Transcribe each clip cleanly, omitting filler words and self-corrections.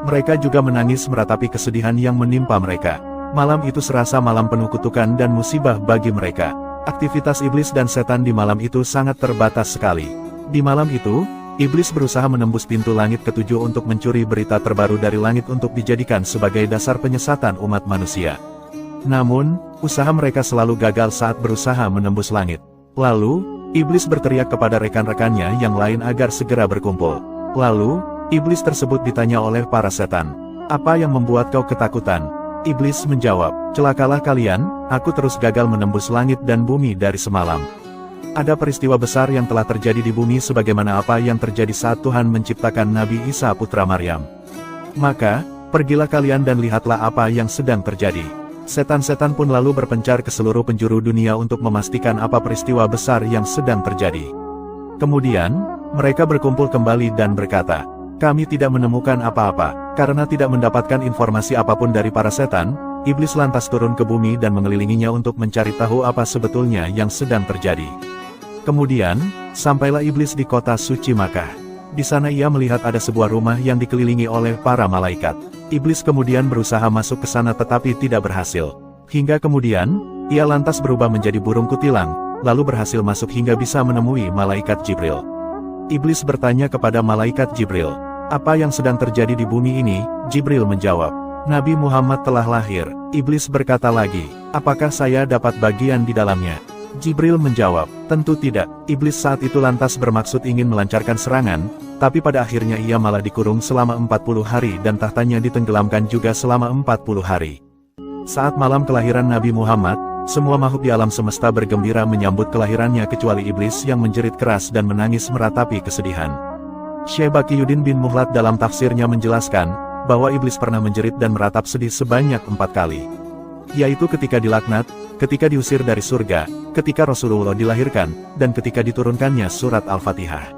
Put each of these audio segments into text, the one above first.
Mereka juga menangis meratapi kesedihan yang menimpa mereka. Malam itu serasa malam penuh kutukan dan musibah bagi mereka. Aktivitas iblis dan setan di malam itu sangat terbatas sekali. Di malam itu, iblis berusaha menembus pintu langit ketujuh untuk mencuri berita terbaru dari langit untuk dijadikan sebagai dasar penyesatan umat manusia. Namun, usaha mereka selalu gagal saat berusaha menembus langit. Lalu, iblis berteriak kepada rekan-rekannya yang lain agar segera berkumpul. Lalu, iblis tersebut ditanya oleh para setan, "Apa yang membuat kau ketakutan?" Iblis menjawab, "Celakalah kalian, aku terus gagal menembus langit dan bumi dari semalam. Ada peristiwa besar yang telah terjadi di bumi sebagaimana apa yang terjadi saat Tuhan menciptakan Nabi Isa putra Maryam. Maka, pergilah kalian dan lihatlah apa yang sedang terjadi." Setan-setan pun lalu berpencar ke seluruh penjuru dunia untuk memastikan apa peristiwa besar yang sedang terjadi. Kemudian, mereka berkumpul kembali dan berkata, "Kami tidak menemukan apa-apa." Karena tidak mendapatkan informasi apapun dari para setan, iblis lantas turun ke bumi dan mengelilinginya untuk mencari tahu apa sebetulnya yang sedang terjadi. Kemudian, sampailah iblis di kota suci Makkah. Di sana ia melihat ada sebuah rumah yang dikelilingi oleh para malaikat. Iblis kemudian berusaha masuk ke sana tetapi tidak berhasil. Hingga kemudian, ia lantas berubah menjadi burung kutilang, lalu berhasil masuk hingga bisa menemui malaikat Jibril. Iblis bertanya kepada malaikat Jibril, "Apa yang sedang terjadi di bumi ini?" Jibril menjawab, "Nabi Muhammad telah lahir." Iblis berkata lagi, "Apakah saya dapat bagian di dalamnya?" Jibril menjawab, "Tentu tidak." Iblis saat itu lantas bermaksud ingin melancarkan serangan, tapi pada akhirnya ia malah dikurung selama 40 hari dan tahtanya ditenggelamkan juga selama 40 hari. Saat malam kelahiran Nabi Muhammad, semua makhluk di alam semesta bergembira menyambut kelahirannya kecuali iblis yang menjerit keras dan menangis meratapi kesedihan. Syekh Bakiyuddin bin Muhlat dalam tafsirnya menjelaskan, bahwa iblis pernah menjerit dan meratap sedih sebanyak 4 kali. Yaitu ketika dilaknat, ketika diusir dari surga, ketika Rasulullah dilahirkan, dan ketika diturunkannya surat Al-Fatihah.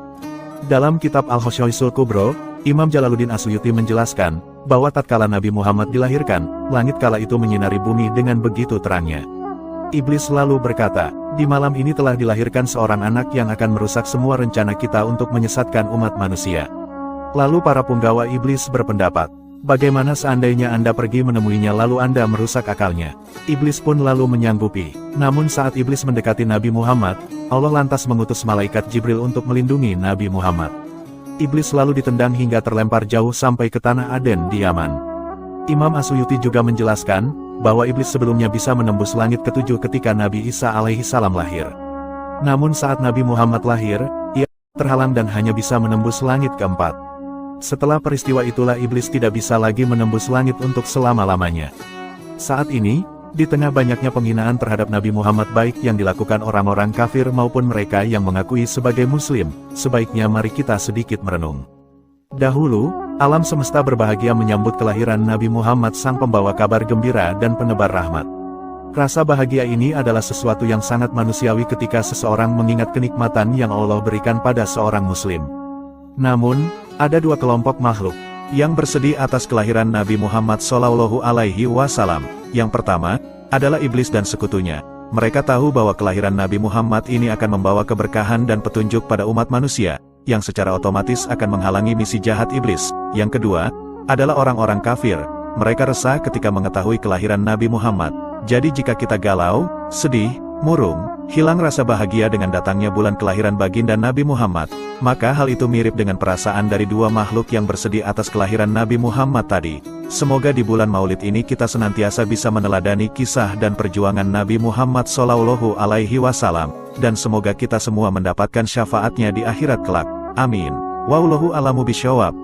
Dalam kitab Al-Khosyaisul Kubro, Imam Jalaluddin Asyuyuti menjelaskan, bahwa tatkala Nabi Muhammad dilahirkan, langit kala itu menyinari bumi dengan begitu terangnya. Iblis lalu berkata, "Di malam ini telah dilahirkan seorang anak yang akan merusak semua rencana kita untuk menyesatkan umat manusia." Lalu para punggawa iblis berpendapat, "Bagaimana seandainya Anda pergi menemuinya lalu Anda merusak akalnya?" Iblis pun lalu menyanggupi. Namun saat iblis mendekati Nabi Muhammad, Allah lantas mengutus malaikat Jibril untuk melindungi Nabi Muhammad. Iblis lalu ditendang hingga terlempar jauh sampai ke tanah Aden di Yaman. Imam Asyuyuti juga menjelaskan, bahwa iblis sebelumnya bisa menembus langit ketujuh ketika Nabi Isa alaihi salam lahir. Namun saat Nabi Muhammad lahir, ia terhalang dan hanya bisa menembus langit keempat. Setelah peristiwa itulah iblis tidak bisa lagi menembus langit untuk selama-lamanya. Saat ini, di tengah banyaknya penghinaan terhadap Nabi Muhammad baik yang dilakukan orang-orang kafir maupun mereka yang mengakui sebagai muslim, sebaiknya mari kita sedikit merenung. Dahulu, alam semesta berbahagia menyambut kelahiran Nabi Muhammad sang pembawa kabar gembira dan penebar rahmat. Rasa bahagia ini adalah sesuatu yang sangat manusiawi ketika seseorang mengingat kenikmatan yang Allah berikan pada seorang muslim. Namun, ada dua kelompok makhluk yang bersedih atas kelahiran Nabi Muhammad SAW. Yang pertama, adalah iblis dan sekutunya. Mereka tahu bahwa kelahiran Nabi Muhammad ini akan membawa keberkahan dan petunjuk pada umat manusia, yang secara otomatis akan menghalangi misi jahat iblis. Yang kedua, adalah orang-orang kafir. Mereka resah ketika mengetahui kelahiran Nabi Muhammad. Jadi jika kita galau, sedih, murung, hilang rasa bahagia dengan datangnya bulan kelahiran baginda Nabi Muhammad, maka hal itu mirip dengan perasaan dari dua makhluk yang bersedih atas kelahiran Nabi Muhammad tadi. Semoga di bulan Maulid ini kita senantiasa bisa meneladani kisah dan perjuangan Nabi Muhammad SAW, dan semoga kita semua mendapatkan syafaatnya di akhirat kelak. Amin. Wallahu a'lamu bishawab.